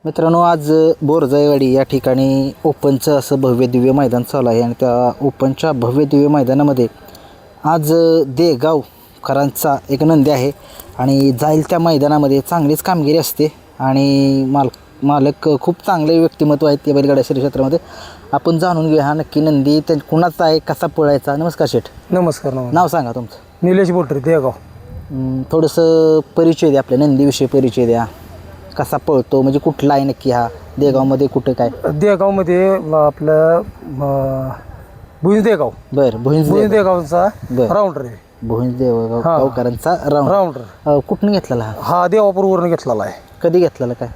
मित्रांनो, आज बोरजाईवाडी या ठिकाणी ओपनचं असं भव्य दिव्य मैदान चालू आहे आणि त्या ओपनच्या भव्य दिव्य मैदानामध्ये आज देगावकरांचा एक नंदी आहे आणि जाईल त्या मैदानामध्ये चांगलीच कामगिरी असते आणि मालक खूप चांगले व्यक्तिमत्व आहेत त्या बैलगाडा शर्यत क्षेत्रामध्ये. आपण जाणून घेऊया हा नक्की नंदी कुणाचा आहे, कसा पळायचा. नमस्कार शेठ. नमस्कार. नाव सांगा तुमचं. निलेश बोलतोय देगाव. थोडंसं परिचय द्या, आपल्या नंदीविषयी परिचय द्या. कसा पळतो म्हणजे कुठला आहे नक्की हा, देगावमध्ये कुठं काय? देगावमध्ये आपलं भुईंज देगाव. बरं, भुईंज देगावचा राऊंडर आहे. भुईंज देगावकरांचा राऊंडर कुठून घेतलेला हा? हा देवापूरवरून घेतलेला आहे. कधी घेतलेला काय?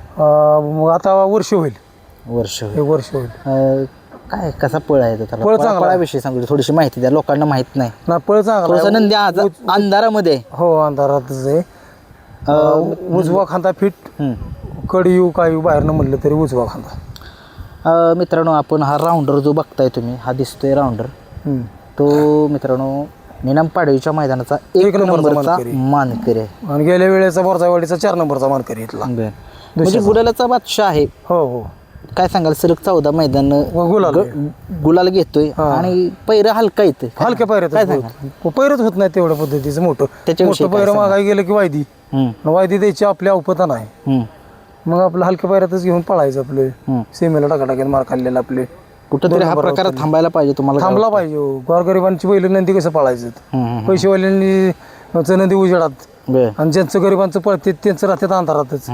मग आता वर्ष होईल. वर्ष एक वर्ष होईल. काय कसा पळ आहे तो? पळ चांगला. पळाविषयी सांगू, थोडीशी माहिती द्या, लोकांना माहित नाही. ना पळ चांगला. नंदी अंधारामध्ये. हो, अंधारातच आहे. उजवा खांदा फिट, कडी येऊ काय येऊ बाहेरनं म्हणलं तरी उजवा खांदा. मित्रांनो, आपण हा राऊंडर जो बघताय तुम्ही, हा दिसतोय राऊंडर, तो मित्रांनो निनाम पाडवीच्या मैदानाचा एक नंबरचा मानकरी आहे आणि गेल्या वेळेचा बोरजाईवाडीचा 4 नंबरचा मानकरी इथला. म्हणजे गुलालाचा बादशाह आहे. हो हो. काय सांगाल, सलग 14 मैदान गुलाल घेतोय आणि पैर हलका येते. हलक्या पैऱ्यात पैरच होत नाही तेवढ्या पद्धतीचं मोठं. त्याच्याविषयी पैर मागाय गेलं की वायदी द्यायची आपल्या अवपता नाही. मग आपलं हलक्या पैऱ्यातच घेऊन पळायचं. आपले सीमेला टाकाटाकीत मार खाल्लेला आपले. कुठंतरी हा प्रकार थांबायला पाहिजे. तुम्हाला थांबला पाहिजे. गोरगरिबांची बैल नंदी कसं पळायचं? पैसेवाल्यांनी नंदी उजेडात आणि ज्यांचं गरिबांचं पळते त्यांचं राहतात अंधारातच.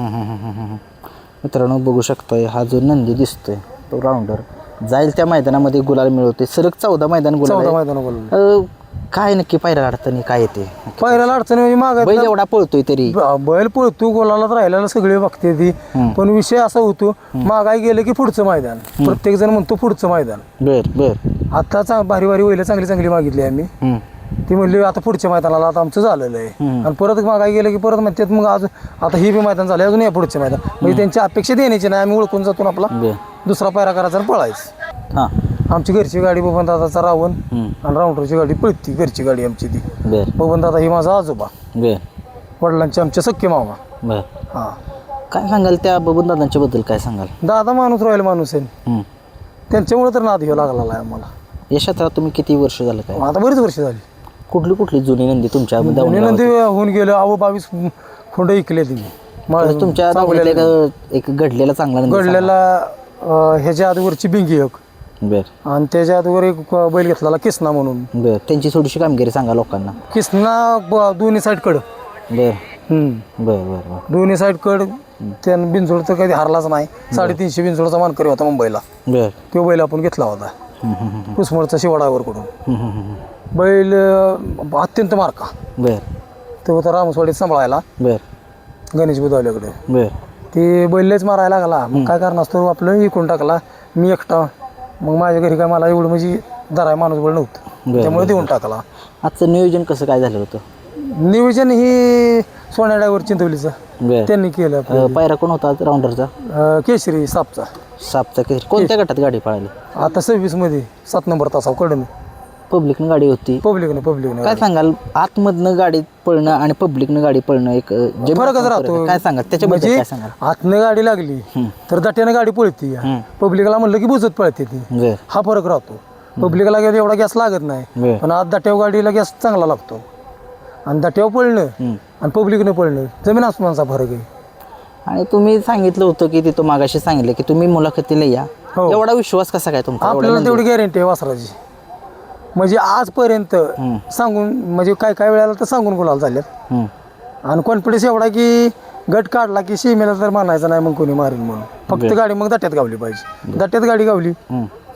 मित्रांनो, बघू शकतोय हा जो नंदी दिसतोय तो राऊंडर जाईल त्या मैदानामध्ये गुलाल मिळवते. सलग 14 मैदान गुलाल. काय नक्की पायऱ्या अडचणी काय येते? पायऱ्याला अडचणी म्हणजे मागाय बैल एवढा पळतोय तरी बैल पळतो गोलालाच राहिल्याला सगळे बघते ती. पण विषय असा होतो, मागाय गेलं की पुढचं मैदान. प्रत्येक जण म्हणतो पुढचं मैदान. बर. आता भारी बैल चांगली मागितली आम्ही. ती म्हणली आता पुढच्या मैदानाला आता आमचं झालेलं आहे. आणि परत मागाय गेलं की परत म्हणतात मग आज आता ही बी मैदान झालं, अजून या पुढचे मैदान. म्हणजे त्यांची अपेक्षा देण्याची नाही. आम्ही ओळखून जातो आपला दुसरा पायरा करायचा आणि पळायचं. आमची घरची गाडी बबन दादाचा रावण आणि राऊंडरची गाडी पळती. घरची गाडी आमची ती. बबन दादा ही माझा आजोबा, वडिलांचे आमचे सख्खे मामा. हा. काय सांगाल त्या बबन दादांच्या बद्दल? काय सांगाल? दादा माणूस राहिला माणूस आहे. त्यांच्यामुळे तर नाद घ्यावा लागला आहे आम्हाला. या क्षेत्रात तुम्ही किती वर्ष झालं काय? आता बरीच वर्ष झाली. कुठली जुनी नंदी तुमच्या? जुनी नंदी होऊन गेलं. 22 खोंड ऐकले तुम्ही तुमच्या एक घडलेला चांगला घडलेला. ह्याच्या आधीवरची बिंगी एक. आणि त्याच्या आधीवर एक बैल घेतलेला किसना म्हणून. त्यांची थोडीशी कामगिरी सांगा लोकांना. किसना दोन्ही साईड कड. दोन्ही साईड कड. त्यानं बिनजोड तर कधी हारलाच नाही. 350 बिनजोडचा मानकरी होता मुंबईला. तो बैल आपण घेतला होता कुसमळचा शिवाडावर कडून. बैल अत्यंत मार्का. तो होता रामसवाडीत सांभाळायला गणेश बुधावल्याकडे. ते बैलच मारायला लागला. मग काय करणार असतो, आपलं विकून टाकला. मी एकटा. मग माझ्या घरी काय मला एवढं म्हणजे दराय माणूस बळ नव्हतं, त्यामुळे देऊन टाकला. आजचं नियोजन कसं काय झालं होतं? नियोजन ही सोन्या ड्रायव्हर चिंचवलीचं त्यांनी केलं. पायरा कोण होता राऊंडरचा? केशरी सापचा. केशरी. कोणत्या गटात गाडी पळाली? आता 26 मध्ये 7 नंबर तासाव कडन. पब्लिकनं गाडी होती. पब्लिकनं काय सांगाल, आतमधनं गाडी पळणं आणि पब्लिकनं गाडी पळणं एक फरकच राहतो. काय सांगाल त्याच्यामध्ये? काय सांगाल? आतनं गाडी लागली तर दाट्यानं गाडी पळती. पब्लिकला म्हणलं की बुजत पळते ती. हा फरक राहतो. पब्लिकला एवढा गॅस लागत नाही, पण आत दाट्यावर गाडीला गॅस चांगला लागतो. आणि दाट्यावर पळणं आणि पब्लिकनं पळणं जमीन आसमानचा फरक आहे. आणि तुम्ही सांगितलं होतं की तिथं मागाशी सांगितलं की तुम्ही मुलाखतीला या. एवढा विश्वास कसा काय तुमचा? आपल्याला तेवढी गॅरंटी आहे वासराची. म्हणजे आजपर्यंत सांगून म्हणजे काय वेळेला तर सांगून गुलाल झाल्यात. आणि कॉन्फिडन्स एवढा की गट काढला की सीमेला तर मानायचं नाही मग कोणी मारेल म्हणून. फक्त गाडी मग दाट्यात गावली पाहिजे. दाट्यात गाडी गावली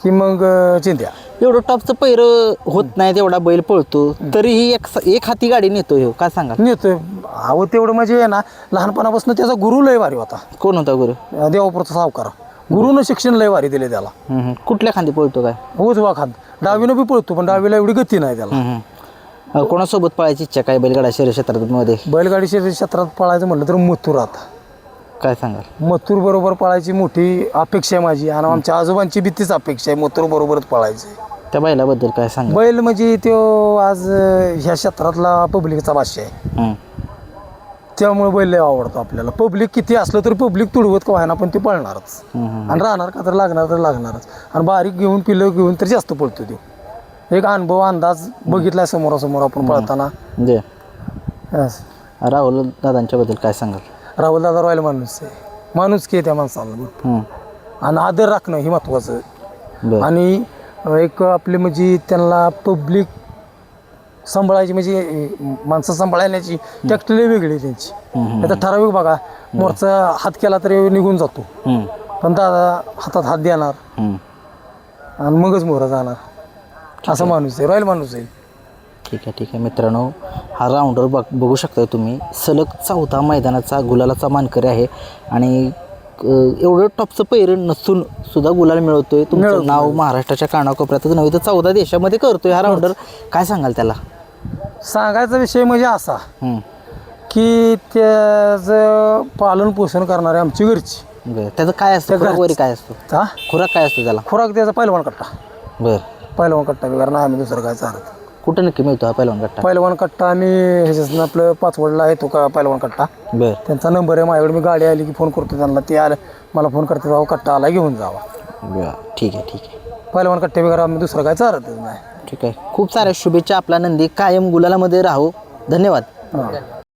की मग चिंध्या. एवढं टॉपचं पैर होत नाही, तेवढा बैल पळतो तरीही एक हाती गाडी नेतो. काय सांगा? नेतोय. अहो तेवढं म्हणजे आहे ना, लहानपणापासून त्याचा गुरु लय भारी होता. कोण होता गुरु? देवापूरचा सावकार. गुरुनं शिक्षण लय भारी दिले त्याला. कुठल्या खांदी पळतो काय? उजवा खांद. डावीनं बी पळतो, पण डावीला एवढी गती नाही त्याला. कोणासोबत पळायची इच्छा काय बैलगाडा शर्यत क्षेत्रामध्ये? बैलगाडी शर्यत क्षेत्रात पळायचं म्हटलं तर मथुरात. काय सांगाल? मथुर बरोबर पळायची मोठी अपेक्षा आहे माझी. आणि आमच्या आजोबांची बी तीच अपेक्षा आहे, मथुर बरोबरच पळायची. त्या बैलाबद्दल काय सांगा? बैल म्हणजे तो आज ह्या क्षेत्रातला पब्लिकचा भाष्य आहे. त्यामुळे बैल लय आवडतो आपल्याला. पब्लिक किती असलं तरी पब्लिक तुडवत का व्हायना पण ते पळणारच आणि राहणार का तर लागणारच. आणि बारीक घेऊन पिलं घेऊन तर जास्त पळतो तो. एक अनुभव अंदाज बघितलाय समोरासमोर आपण पळताना. जे Yes. राहुल दादांच्या बद्दल काय सांगाल? राहुल दादा रॉयल माणूस आहे. माणूस की त्या माणसाला आणि आदर राखणं हे महत्वाचं. बरं. आणि एक आपली म्हणजे त्यांना पब्लिक सांभाळायची म्हणजे माणसं सांभाळण्याची टॅक्टरी वेगळी आहे त्यांची. आता ठराविक बघा मोरचा हात केला तरी निघून जातो पण दादा हातात हात देणार आणि मगच मोहरा जाणार असा माणूस आहे. रॉयल माणूस आहे. ठीक आहे मित्रांनो, हा राऊंडर बघू शकता तुम्ही. सलग 14 मैदानाचा गुलालाचा मानकरी आहे आणि एवढं टॉपचं पैरण नसून सुद्धा गुलाल मिळवतोय. तुमचं नाव महाराष्ट्राच्या कानाकोपऱ्यातच नव्हे तर 14 देशामध्ये करतोय हा राऊंडर. काय सांगाल त्याला? सांगायचा विषय म्हणजे असा की त्याचं पालन पोषण करणारे आमची घरची. बरं. त्याचं काय असतं? खुराक वगैरे काय असतो? खुराक काय असतो त्याला? खुराक त्याचा पहिलवान कट्टा. बरं. पहिलवान कट्टा कारण आम्ही दुसरं काय चालत. कुठं नक्की मिळतो हा पहिलवान कट्टा? पहिलवान कट्टा आम्ही ह्याच्यात आपलं पाचवडला येतो का पहिलवान कट्टा. बरं. त्यांचा नंबर आहे माझ्याकडे. मी गाडी आली की फोन करतो त्यांना. ते आलं मला फोन करते जाऊ कट्टा आला घेऊन जावा. बरं. ठीक आहे. पहिलवान कट्टे वगैरे आम्ही दुसरं काय चालतच नाही. ठीक आहे. खूप साऱ्या शुभेच्छा. आपला नंदी कायम गुलालामध्ये राहू. धन्यवाद.